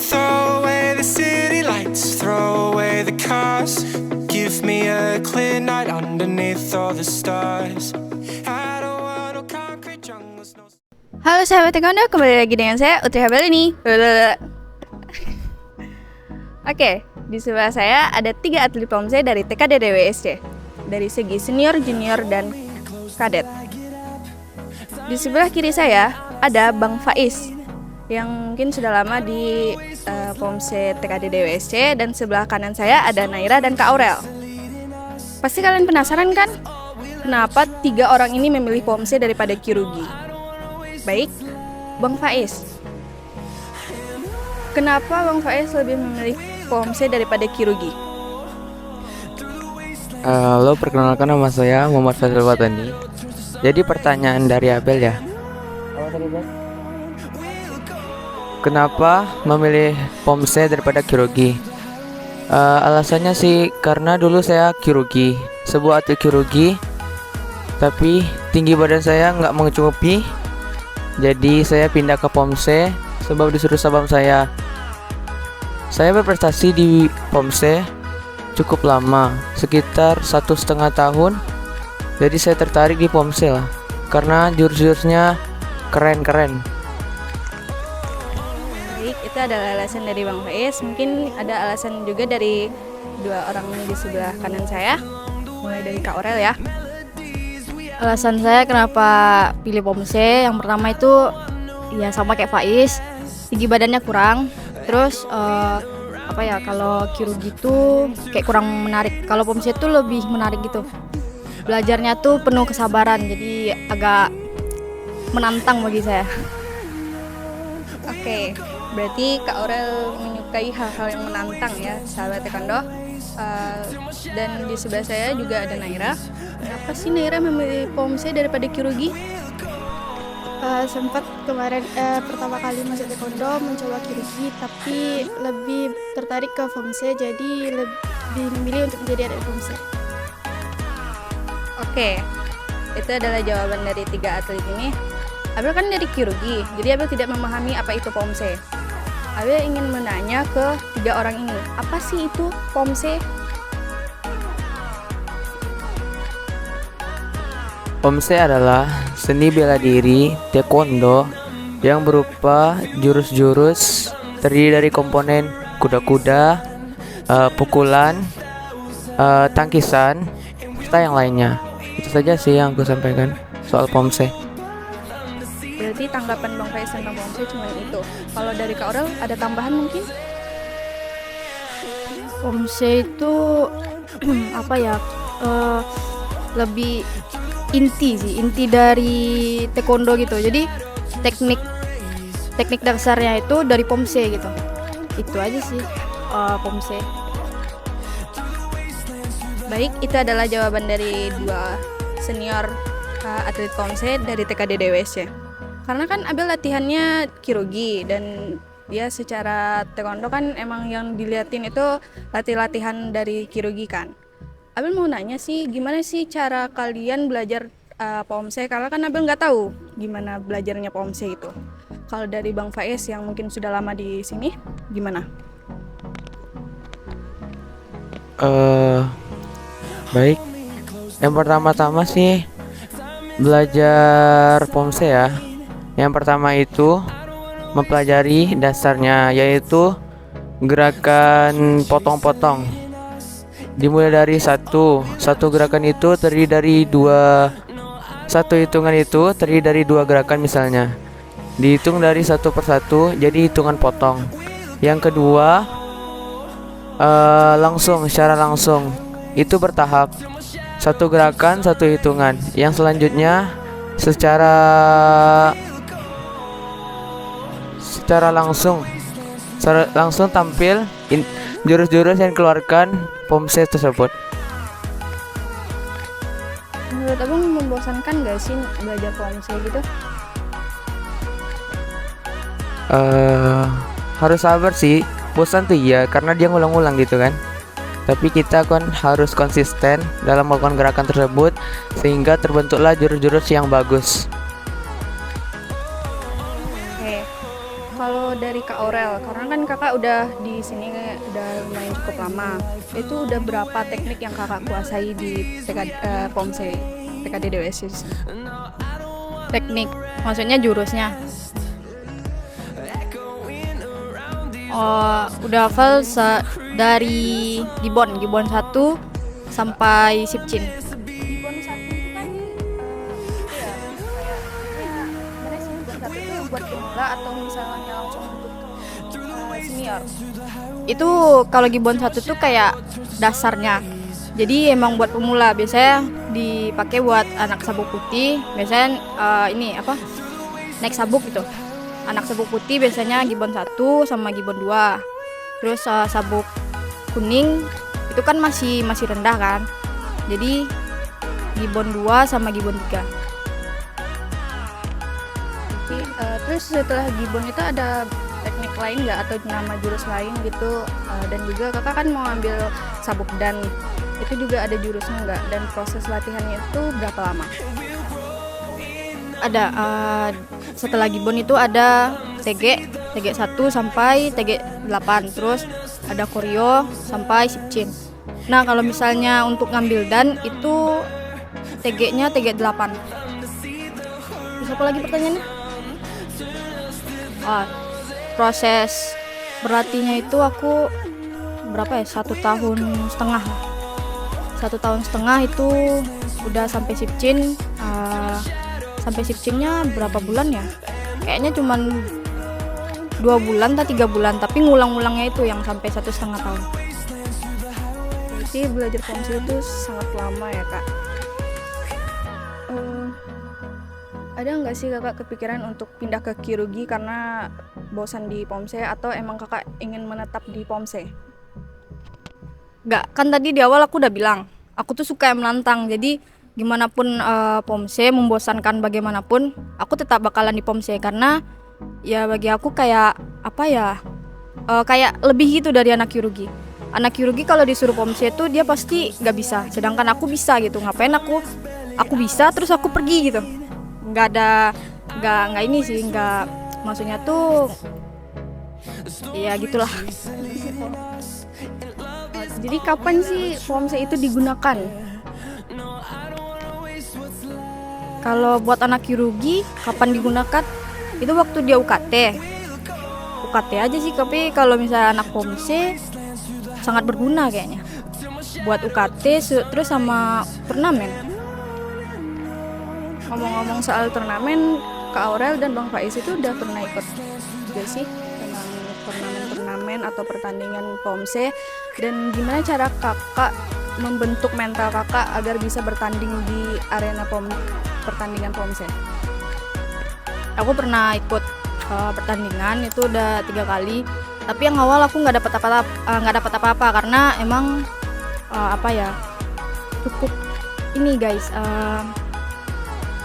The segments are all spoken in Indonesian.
throw away the city lights, throw away the cars. Give me a clear night underneath all the stars. I don't want no concrete jungles, no. Halo sahabat taekwondo, kembali lagi dengan saya Utri Habel ini. Oke, di sebelah saya ada 3 atlet POMSE dari TKD DWSC, dari segi senior, junior, dan kadet. Di sebelah kiri saya ada Bang Faiz yang mungkin sudah lama di POMSE TKD DWSC, dan sebelah kanan saya ada Naira dan Kak Aurel. Pasti kalian penasaran kan? Kenapa 3 orang ini memilih POMSE daripada Kirugi? Baik, Bang Faiz. Kenapa Bang Faiz lebih memilih POMSE daripada Kirugi? Halo, perkenalkan nama saya Muhammad Fadil Watani. Jadi pertanyaan dari Abel ya. Kenapa memilih POMSE daripada Kirugi? Alasannya sih karena dulu saya Kirugi, sebuah atlet Kirugi, tapi tinggi badan saya nggak mencukupi. Jadi saya pindah ke POMSE sebab disuruh sabam saya. Saya berprestasi di POMSE cukup lama, sekitar 1,5 tahun. Jadi saya tertarik di POMSE lah, karena jurus-jurusnya keren-keren. Baik, itu adalah alasan dari Bang Faiz. Mungkin ada alasan juga dari 2 orang di sebelah kanan saya. Mulai dari Kak Aurel ya. Alasan saya kenapa pilih POMSE, yang pertama itu ya sama kayak Faiz, tinggi badannya kurang. Terus kalau Kirugi itu kayak kurang menarik. Kalau POMSE itu lebih menarik gitu. Belajarnya tuh penuh kesabaran, jadi agak menantang bagi saya. Oke, berarti Kak Aurel menyukai hal-hal yang menantang ya, sahabat taekwondo. Dan di sebelah saya juga ada Naira. Kenapa sih Naira memilih POMSE daripada Kirugi? Sempat kemarin pertama kali masuk taekwondo mencoba Kirugi, tapi lebih tertarik ke POMSE, jadi lebih memilih untuk menjadi atlet POMSE. Oke, itu adalah jawaban dari 3 atlet ini. Abel kan dari Kirugi, jadi Abel tidak memahami apa itu POMSE. Abel ingin menanya ke 3 orang ini, apa sih itu POMSE? POMSE adalah seni bela diri taekwondo yang berupa jurus-jurus terdiri dari komponen kuda-kuda, pukulan, tangkisan, serta yang lainnya. Itu saja sih yang aku sampaikan soal POMSE. Berarti tanggapan Bang Faiz tentang POMSE cuma itu. Kalau dari Kak Aurel ada tambahan mungkin? POMSE itu lebih inti dari taekwondo gitu. Jadi teknik dasarnya itu dari POMSE gitu. Itu aja sih POMSE. Baik, itu adalah jawaban dari 2 senior atlet POMSE dari TKD DWSC. Karena kan Abel latihannya Kirugi, dan dia secara taekwondo kan emang yang diliatin itu latihan dari Kirugi kan. Abel mau nanya sih, gimana sih cara kalian belajar POMSE? Karena kan Abel nggak tahu gimana belajarnya POMSE itu. Kalau dari Bang Faiz yang mungkin sudah lama di sini, gimana? Baik, yang pertama-tama sih belajar POMSE ya. Yang pertama itu mempelajari dasarnya, yaitu gerakan potong-potong. Dimulai dari satu gerakan itu terdiri dari satu hitungan itu terdiri dari 2 gerakan misalnya. Dihitung dari 1 per 1, jadi hitungan potong. Yang kedua secara langsung. Itu bertahap. 1 gerakan, 1 hitungan. Yang selanjutnya secara langsung tampil jurus-jurus yang dikeluarkan POMSE tersebut. Menurut Abang membosankan gak sih belajar POMSE gitu? Harus sabar sih. Bosan tuh iya, karena dia ngulang-ulang gitu kan. Tapi kita kan harus konsisten dalam melakukan gerakan tersebut, sehingga terbentuklah jurus-jurus yang bagus. Oke, Kalau dari Kak Aurel, karena kan kakak udah di sini udah lumayan cukup lama, itu udah berapa teknik yang kakak kuasai di POMSE PKD DWS? Teknik, maksudnya jurusnya? Oh, udah hafal dari Gibbon 1 sampai Sipchin. Gibbon 1 itu kan sebenarnya sih Gibbon 1 itu buat pemula atau misalnya langsung untuk senior. Itu kalau Gibbon 1 tuh kayak dasarnya. Jadi emang buat pemula, biasanya dipakai buat anak sabuk putih, biasanya naik sabuk gitu. Anak sabuk putih biasanya Gibbon 1 sama Gibbon 2. Terus sabuk kuning itu kan masih rendah kan. Jadi Gibbon 2 sama Gibbon 3. Terus setelah Gibbon itu ada teknik lain nggak atau nama jurus lain gitu? Dan juga kakak kan mau ambil sabuk dan itu juga ada jurusnya nggak? Dan proses latihannya itu berapa lama? Ada setelah Gibbon itu ada TG 1 sampai TG 8, terus ada Koryo sampai Sipchin. Nah kalau misalnya untuk ngambil dan itu TG-nya TG 8. Terus apa lagi pertanyaannya? Proses berlatihnya itu aku berapa ya, 1,5 tahun. 1,5 tahun itu udah sampai Sipchin. Sampai Sipchinnya berapa bulan ya? Kayaknya cuman 2 bulan atau 3 bulan, tapi ngulang-ngulangnya itu yang sampai 1,5 tahun. Jadi belajar POMSE itu sangat lama ya kak. Ada nggak sih kakak kepikiran untuk pindah ke kirurgi karena bosan di POMSE, atau emang kakak ingin menetap di POMSE? Nggak, kan tadi di awal aku udah bilang aku tuh suka yang menantang, jadi gimana pun POMSE membosankan bagaimanapun, aku tetap bakalan di POMSE karena ya bagi aku kayak apa ya, kayak lebih gitu dari anak kirurgi. Anak kirurgi kalau disuruh POMSE itu dia pasti nggak bisa, sedangkan aku bisa gitu. Ngapain aku bisa terus aku pergi gitu? Nggak ini sih, nggak, maksudnya tuh ya gitulah. Jadi kapan sih POMSE itu digunakan? Kalau buat anak kirurgi kapan digunakan? Itu waktu dia UKT aja sih, tapi kalau misalnya anak POMSE sangat berguna kayaknya buat UKT terus sama turnamen. Ngomong-ngomong soal turnamen, Kak Aurel dan Bang Faiz itu udah pernah ikut juga sih tentang turnamen atau pertandingan POMSE, dan gimana cara kakak membentuk mental kakak agar bisa bertanding di arena pertandingan POMSE? Aku pernah ikut pertandingan itu udah 3 kali, tapi yang awal aku nggak dapat apa-apa karena emang cukup ini guys,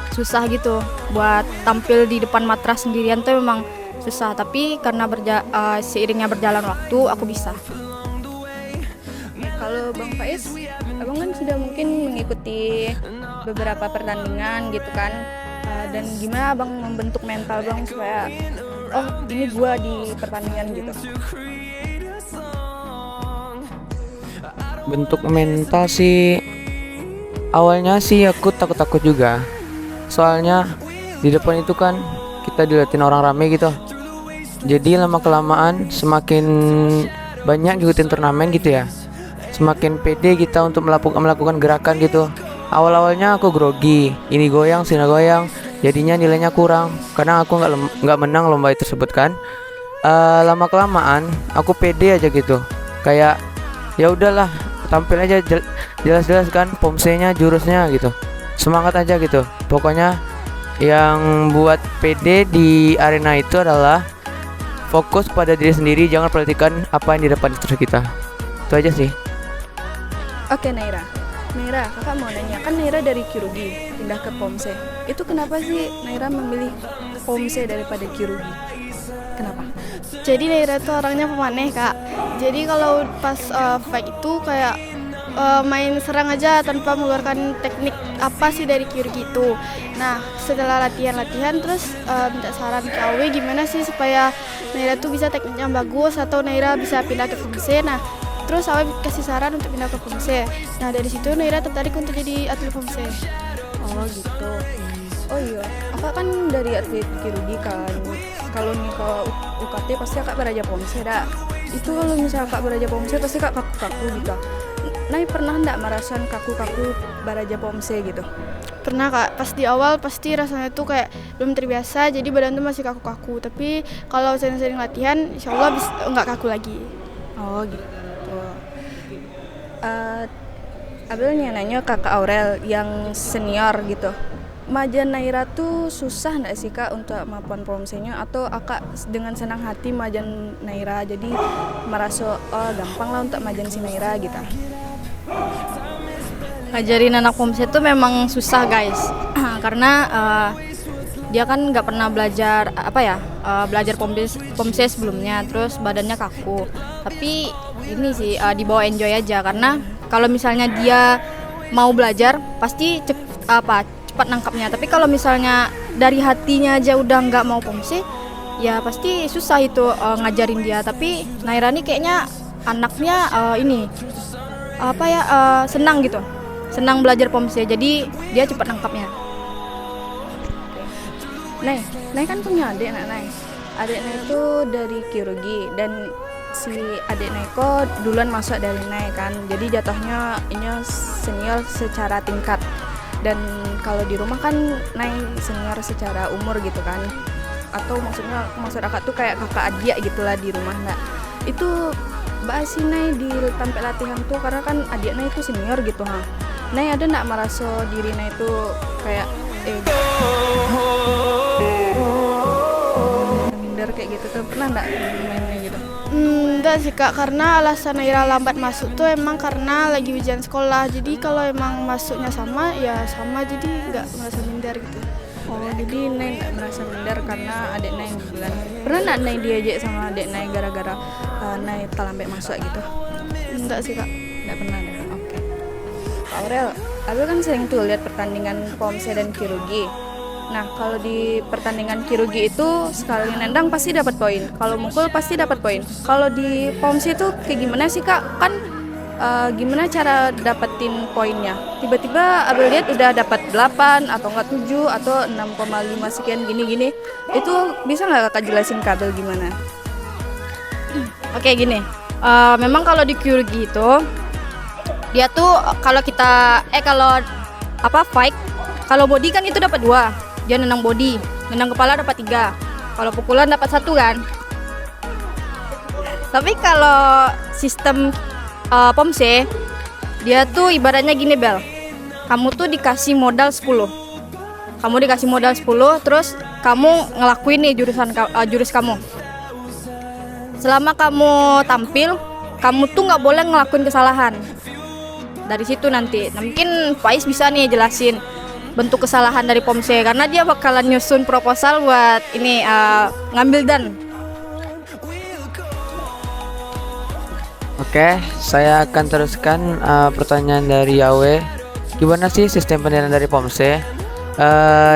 susah gitu buat tampil di depan matras sendirian tuh memang susah, tapi karena seiringnya berjalan waktu aku bisa. Kalau Bang Faiz, abang kan sudah mungkin mengikuti beberapa pertandingan gitu kan, dan gimana abang membentuk mental bang supaya ini gua di pertandingan gitu? Bentuk mental sih awalnya sih aku takut juga, soalnya di depan itu kan kita dilihatin orang rame gitu, jadi lama kelamaan semakin banyak ngikutin turnamen gitu ya, semakin pede kita untuk melakukan gerakan gitu. Awal-awalnya aku grogi, ini goyang sini goyang, jadinya nilainya kurang karena aku nggak menang lomba tersebut kan. Lama kelamaan aku pede aja gitu, kayak ya udahlah tampil aja jelas-jelas kan POMSE-nya, jurusnya gitu, semangat aja gitu. Pokoknya yang buat pede di arena itu adalah fokus pada diri sendiri, jangan perhatikan apa yang di depan terus kita. Itu aja sih. Oke Naira, kakak mau nanya, kan Naira dari kirurgi pindah ke POMSE. Itu kenapa sih Naira memilih POMSE daripada kirurgi? Kenapa? Jadi Naira tuh orangnya pemanis kak. Jadi kalau pas fight itu kayak main serang aja tanpa mengeluarkan teknik apa sih dari Kyurgi itu. Nah setelah latihan terus minta saran ke Awe gimana sih supaya Naira tuh bisa tekniknya bagus atau Naira bisa pindah ke Fungse. Nah terus Awe kasih saran untuk pindah ke Fungse. Nah dari situ Naira tertarik untuk jadi atlet Fungse. Oh gitu. Oh iya, Kakak kan dari atlet Kyurgi kan. Kalau nih ke UKT pasti Kakak beraja Pomse dah. Itu kalau misalnya Kak beraja Pomse pasti Kak kaku-kaku gitu. Nai pernah ndak merasakan kaku-kaku beraja Pomse gitu? Pernah Kak, pas di awal pasti rasanya tuh kayak belum terbiasa, jadi badan tuh masih kaku-kaku. Tapi kalau sering-sering latihan, insya Allah nggak kaku lagi. Oh gitu. Abel nanya Kakak Aurel yang senior gitu. Majan Naira tuh susah nggak sih Kak untuk mapan Pomsenya, atau Kakak dengan senang hati majan Naira jadi merasa oh gampang lah untuk majan si Naira gitu? Ngajarin anak Pomse itu memang susah guys, karena dia kan nggak pernah belajar belajar Pomse sebelumnya, terus badannya kaku. Tapi ini sih dibawa enjoy aja, karena kalau misalnya dia mau belajar pasti cepat nangkapnya. Tapi kalau misalnya dari hatinya aja udah nggak mau Pomse, ya pasti susah itu ngajarin dia. Tapi Naira nih kayaknya anaknya senang gitu, senang belajar Pomse, jadi dia cepat nangkapnya. Nay kan punya adik Nay. Adik Nay itu dari Kyurgi, dan si adik Nay kok duluan masuk dari Nay kan, jadi jatuhnya ini senior secara tingkat. Dan kalau di rumah kan Nay senior secara umur gitu kan, atau maksud akak tuh kayak kakak adik gitulah di rumah. Nah itu bahas si Nay di tampil latihan tuh, karena kan adik Nay itu senior gitu ha. Nay ada nggak merasa diri Nay itu kayak minder kayak gitu tuh, pernah nggak mainnya gitu? Enggak sih Kak, karena alasan Naira lambat masuk tuh emang karena lagi ujian sekolah. Jadi kalau emang masuknya sama, ya sama, jadi nggak merasa minder gitu. Oh, jadi Nay nggak merasa minder karena adik Nay bulan. Pernah nggak Nay diajak sama adik Nay gara-gara Nay terlambat masuk gitu? Enggak sih Kak. Nggak pernah deh. Oke. Kak Aurel, Abel kan sering tuh lihat pertandingan Pomse dan Kyurgi. Nah, kalau di pertandingan Kyurgi itu sekali nendang pasti dapat poin. Kalau mukul pasti dapat poin. Kalau di Pomse itu kayak gimana sih Kak? Kan gimana cara dapetin poinnya? Tiba-tiba Abel lihat udah dapat 8 atau enggak 7 atau 6,5 sekian gini-gini. Itu bisa nggak Kakak jelasin ke Abel gimana? Oke, gini. Memang kalau di Kyurgi itu dia tuh kalau fight, kalau body kan itu dapat 2. Dia nendang body, nendang kepala dapat 3. Kalau pukulan dapat 1 kan. Tapi kalau sistem Pomse, dia tuh ibaratnya gini Bel. Kamu tuh dikasih modal 10. Kamu dikasih modal 10, terus kamu ngelakuin nih jurus kamu. Selama kamu tampil, kamu tuh nggak boleh ngelakuin kesalahan. Dari situ nanti, mungkin Faiz bisa nih jelasin bentuk kesalahan dari Pomse, karena dia bakalan nyusun proposal buat ini ngambil dan. Oke, saya akan teruskan pertanyaan dari Yawe. Gimana sih sistem penilaian dari Pomse?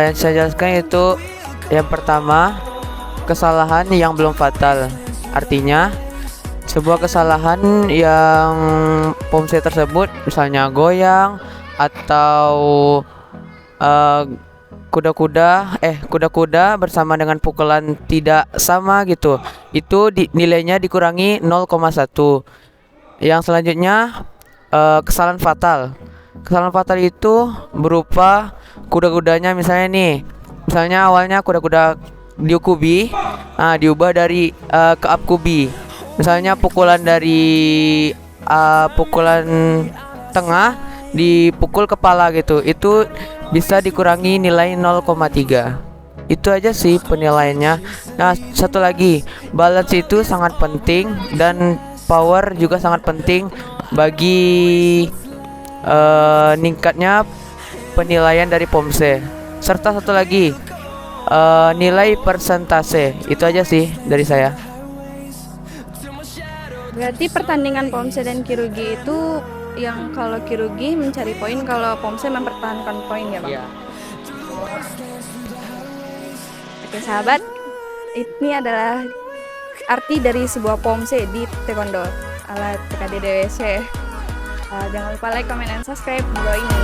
Yang saya jelaskan itu yang pertama, kesalahan yang belum fatal. Artinya sebuah kesalahan yang Pomse tersebut misalnya goyang atau kuda-kuda bersama dengan pukulan tidak sama gitu, itu nilainya dikurangi 0,1. Yang selanjutnya kesalahan fatal. Kesalahan fatal itu berupa kuda-kudanya misalnya awalnya kuda-kuda Ryukubi diubah dari ke Apkubi. Misalnya pukulan dari pukulan tengah dipukul kepala gitu, itu bisa dikurangi nilai 0,3. Itu aja sih penilaiannya. Nah, satu lagi, balance itu sangat penting dan power juga sangat penting bagi ningkatnya penilaian dari Pomse. Serta satu lagi, nilai persentase. Itu aja sih dari saya. Berarti pertandingan Pomse dan Kyurgi itu yang kalau Kirugi mencari poin, kalau Pomse mempertahankan poin ya Bang? Iya. Oke sahabat, ini adalah arti dari sebuah Pomse di Taekwondo ala TKD DWC. Jangan lupa like, comment, dan subscribe video ini.